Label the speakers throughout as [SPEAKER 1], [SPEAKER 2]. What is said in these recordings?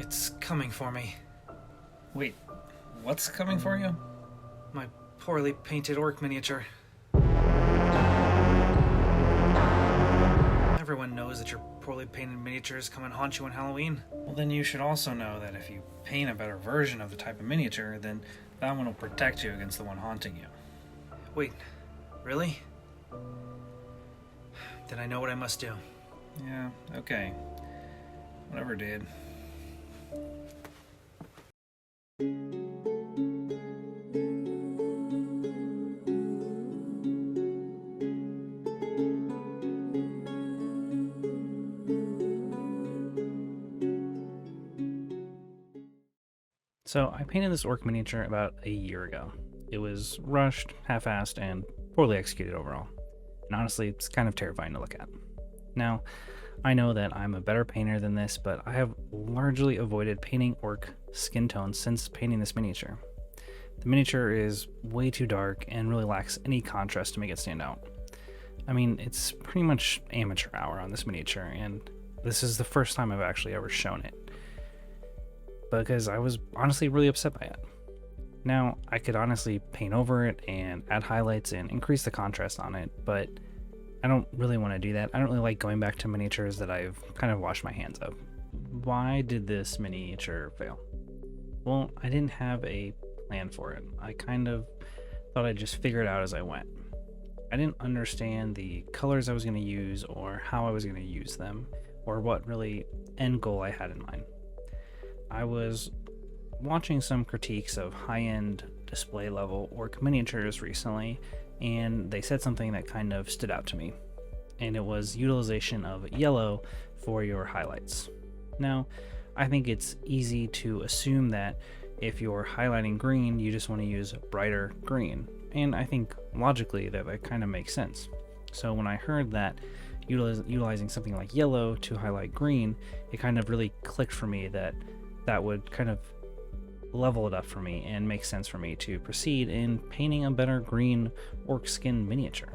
[SPEAKER 1] It's coming for me.
[SPEAKER 2] Wait, what's coming for you?
[SPEAKER 1] My poorly painted orc miniature. Everyone knows that your poorly painted miniatures come and haunt you on Halloween.
[SPEAKER 2] Well, then you should also know that if you paint a better version of the type of miniature, then that one will protect you against the one haunting you.
[SPEAKER 1] Wait, really? Then I know what I must do.
[SPEAKER 2] Yeah, okay. Whatever, dude. So I painted this orc miniature about a year ago. It was rushed, half-assed, and poorly executed overall. And honestly, it's kind of terrifying to look at. Now, I know that I'm a better painter than this, but I have largely avoided painting orc skin tones since painting this miniature. The miniature is way too dark and really lacks any contrast to make it stand out. I mean, it's pretty much amateur hour on this miniature, and this is the first time I've actually ever shown it, because I was honestly really upset by it. Now, I could honestly paint over it and add highlights and increase the contrast on it, but I don't really want to do that. I don't really like going back to miniatures that I've kind of washed my hands of. Why did this miniature fail? Well, I didn't have a plan for it. I kind of thought I'd just figure it out as I went. I didn't understand the colors I was going to use or how I was going to use them or what really end goal I had in mind. I was watching some critiques of high-end display level orc miniatures recently, and they said something that kind of stood out to me, and it was utilization of yellow for your highlights. Now, I think it's easy to assume that if you're highlighting green, you just want to use brighter green, and I think logically that kind of makes sense. So when I heard that utilizing something like yellow to highlight green, it kind of really clicked for me that would kind of level it up for me and make sense for me to proceed in painting a better green orc skin miniature.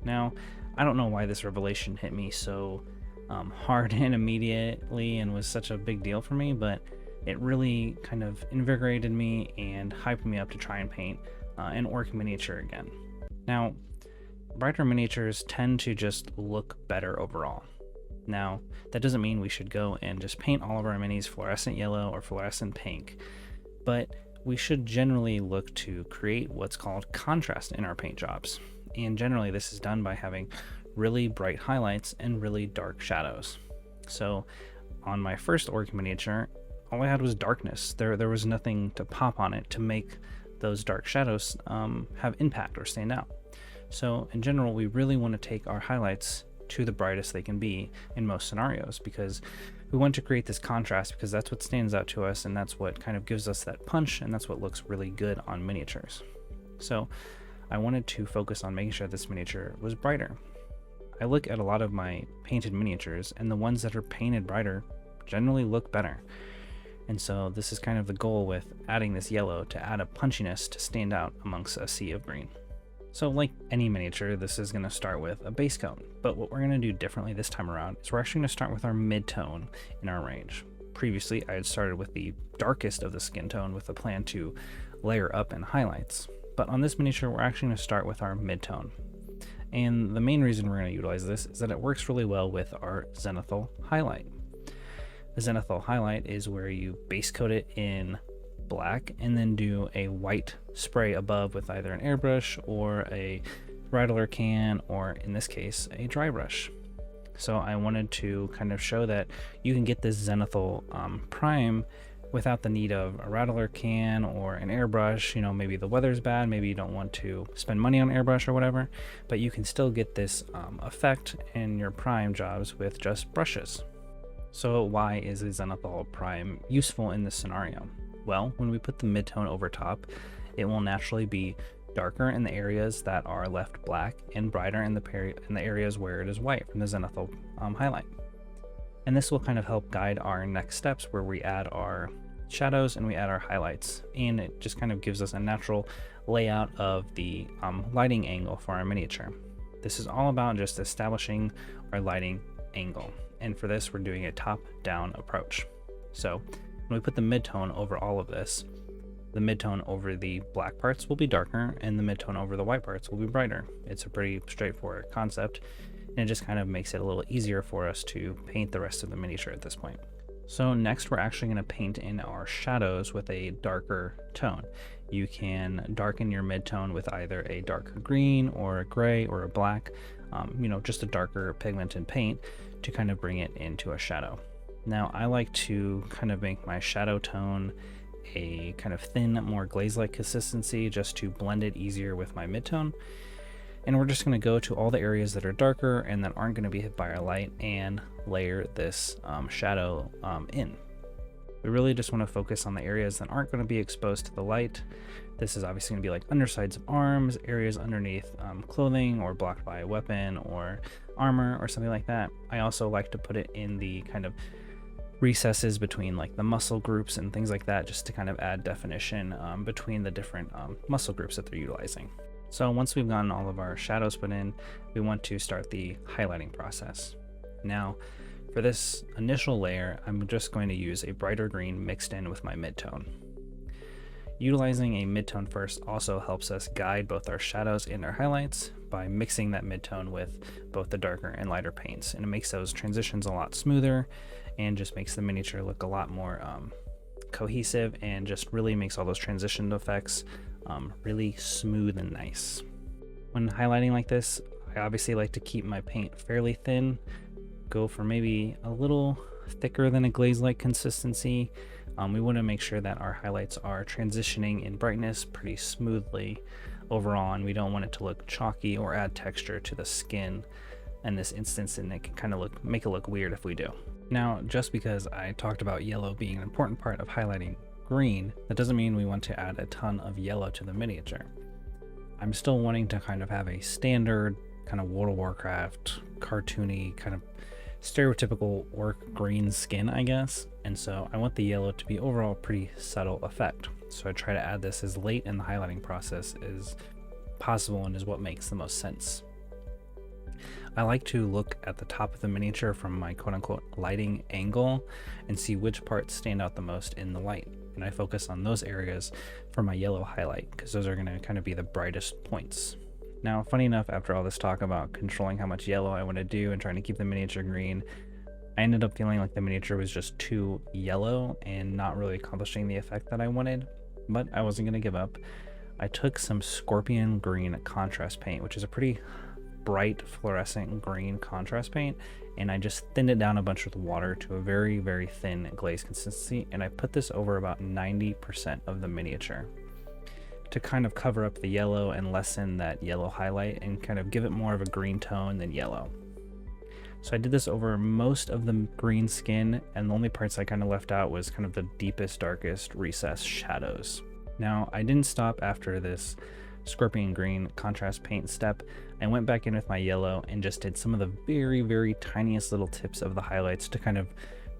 [SPEAKER 2] Now, I don't know why this revelation hit me so hard and immediately and was such a big deal for me, but it really kind of invigorated me and hyped me up to try and paint an orc miniature again. Now, brighter miniatures tend to just look better overall. Now, that doesn't mean we should go and just paint all of our minis fluorescent yellow or fluorescent pink, but we should generally look to create what's called contrast in our paint jobs. And generally this is done by having really bright highlights and really dark shadows. So on my first orc miniature, all I had was darkness. There was nothing to pop on it to make those dark shadows have impact or stand out. So in general, we really want to take our highlights to the brightest they can be in most scenarios, because we want to create this contrast, because that's what stands out to us and that's what kind of gives us that punch, and that's what looks really good on miniatures. So I wanted to focus on making sure this miniature was brighter. I look at a lot of my painted miniatures, and the ones that are painted brighter generally look better. And so this is kind of the goal with adding this yellow, to add a punchiness to stand out amongst a sea of green. So like any miniature, this is going to start with a base coat, but what we're going to do differently this time around is we're actually going to start with our mid-tone in our range. Previously, I had started with the darkest of the skin tone with a plan to layer up in highlights, but on this miniature, we're actually going to start with our mid-tone. And the main reason we're going to utilize this is that it works really well with our zenithal highlight. The zenithal highlight is where you base coat it in black and then do a white spray above with either an airbrush or a rattler can, or in this case a dry brush. So I wanted to kind of show that you can get this zenithal prime without the need of a rattler can or an airbrush. You know, maybe the weather's bad, maybe you don't want to spend money on airbrush or whatever, but you can still get this effect in your prime jobs with just brushes. So why is the zenithal prime useful in this scenario? Well, when we put the mid-tone over top, it will naturally be darker in the areas that are left black and brighter in the areas where it is white from the zenithal highlight. And this will kind of help guide our next steps, where we add our shadows and we add our highlights, and it just kind of gives us a natural layout of the lighting angle for our miniature. This is all about just establishing our lighting angle, and for this we're doing a top-down approach. So when we put the midtone over all of this, the midtone over the black parts will be darker and the midtone over the white parts will be brighter. It's a pretty straightforward concept, and it just kind of makes it a little easier for us to paint the rest of the miniature at this point. So next we're actually going to paint in our shadows with a darker tone. You can darken your midtone with either a dark green or a gray or a black, just a darker pigmented paint to kind of bring it into a shadow. Now I like to kind of make my shadow tone a kind of thin, more glaze-like consistency just to blend it easier with my midtone. And we're just going to go to all the areas that are darker and that aren't going to be hit by our light and layer this shadow in. We really just want to focus on the areas that aren't going to be exposed to the light. This is obviously going to be like undersides of arms, areas underneath clothing or blocked by a weapon or armor or something like that. I also like to put it in the kind of recesses between like the muscle groups and things like that, just to kind of add definition between the different muscle groups that they're utilizing. So once we've gotten all of our shadows put in, we want to start the highlighting process. Now for this initial layer, I'm just going to use a brighter green mixed in with my midtone. Utilizing a midtone first also helps us guide both our shadows and our highlights by mixing that midtone with both the darker and lighter paints, and it makes those transitions a lot smoother and just makes the miniature look a lot more cohesive, and just really makes all those transition effects really smooth and nice. When highlighting like this, I obviously like to keep my paint fairly thin, go for maybe a little thicker than a glaze-like consistency. We want to make sure that our highlights are transitioning in brightness pretty smoothly overall, and we don't want it to look chalky or add texture to the skin in this instance, and it can kind of make it look weird if we do. Now, just because I talked about yellow being an important part of highlighting green, that doesn't mean we want to add a ton of yellow to the miniature. I'm still wanting to kind of have a standard kind of World of Warcraft cartoony kind of stereotypical orc green skin, I guess, and so I want the yellow to be overall pretty subtle effect. So I try to add this as late in the highlighting process as possible, and is what makes the most sense. I like to look at the top of the miniature from my quote-unquote lighting angle and see which parts stand out the most in the light, and I focus on those areas for my yellow highlight because those are going to kind of be the brightest points. Now, funny enough, after all this talk about controlling how much yellow I want to do and trying to keep the miniature green, I ended up feeling like the miniature was just too yellow and not really accomplishing the effect that I wanted, but I wasn't going to give up. I took some scorpion green contrast paint, which is a pretty bright fluorescent green contrast paint, and I just thinned it down a bunch with water to a very, very thin glaze consistency, and I put this over about 90% of the miniature to kind of cover up the yellow and lessen that yellow highlight and kind of give it more of a green tone than yellow. So I did this over most of the green skin, and the only parts I kind of left out was kind of the deepest, darkest recessed shadows. Now, I didn't stop after this scorpion green contrast paint step. I went back in with my yellow and just did some of the very, very tiniest little tips of the highlights to kind of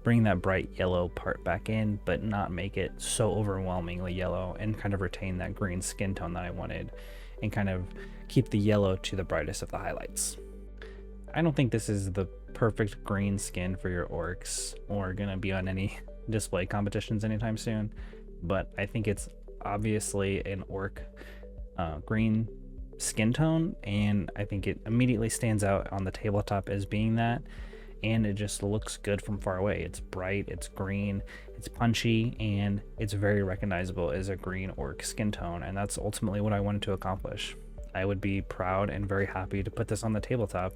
[SPEAKER 2] bring that bright yellow part back in, but not make it so overwhelmingly yellow, and kind of retain that green skin tone that I wanted, and kind of keep the yellow to the brightest of the highlights. I don't think this is the perfect green skin for your orcs or gonna be on any display competitions anytime soon, but I think it's obviously an orc green skin tone, and I think it immediately stands out on the tabletop as being that, and it just looks good from far away. It's bright, it's green, it's punchy, and it's very recognizable as a green orc skin tone, and that's ultimately what I wanted to accomplish. I would be proud and very happy to put this on the tabletop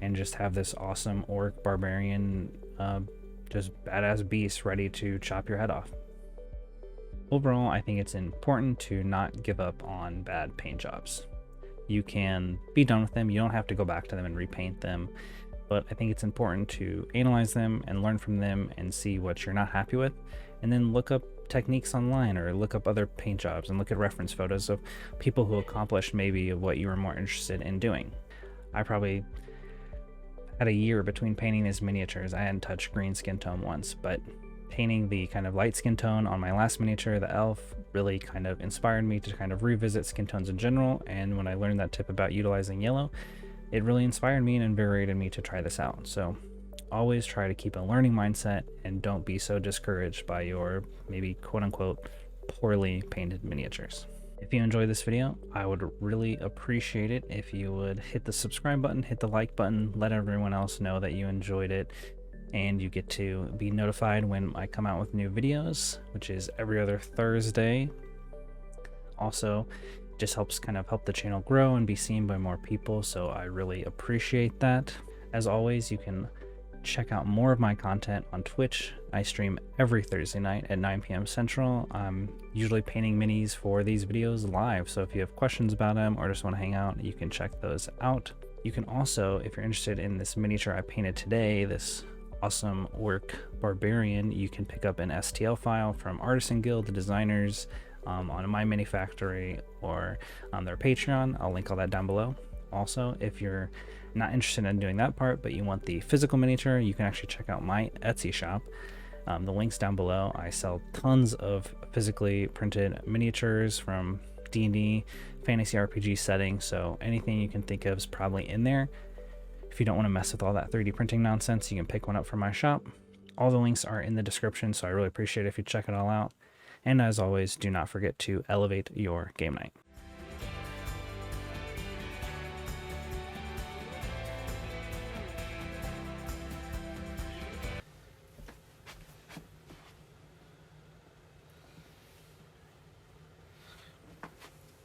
[SPEAKER 2] and just have this awesome orc barbarian just badass beast ready to chop your head off. Overall, I think it's important to not give up on bad paint jobs. You can be done with them, you don't have to go back to them and repaint them, but I think it's important to analyze them and learn from them and see what you're not happy with, and then look up techniques online or look up other paint jobs and look at reference photos of people who accomplished maybe what you were more interested in doing. I probably had a year between painting these miniatures. I hadn't touched green skin tone once, but painting the kind of light skin tone on my last miniature, the elf, really kind of inspired me to kind of revisit skin tones in general, and when I learned that tip about utilizing yellow, it really inspired me and invigorated me to try this out. So Always try to keep a learning mindset and don't be so discouraged by your maybe quote unquote poorly painted miniatures. If you enjoyed this video, I would really appreciate it if you would hit the subscribe button, hit the like button, let everyone else know that you enjoyed it, and you get to be notified when I come out with new videos, which is every other Thursday. Also, just helps kind of help the channel grow and be seen by more people, so I really appreciate that. As always, you can check out more of my content on Twitch. I stream every Thursday night at 9 p.m. Central. I'm usually painting minis for these videos live, so if you have questions about them or just want to hang out, you can check those out. You can also, if you're interested in this miniature I painted today, this awesome work barbarian, you can pick up an STL file from Artisan Guild, the designers, on My Mini Factory or on their Patreon. I'll link all that down below. Also, if you're not interested in doing that part, but you want the physical miniature, you can actually check out my Etsy shop. The link's down below. I sell tons of physically printed miniatures from D&D, fantasy RPG settings, so anything you can think of is probably in there. If you don't want to mess with all that 3D printing nonsense, you can pick one up from my shop. All the links are in the description, so I really appreciate it if you check it all out. And as always, do not forget to elevate your game night.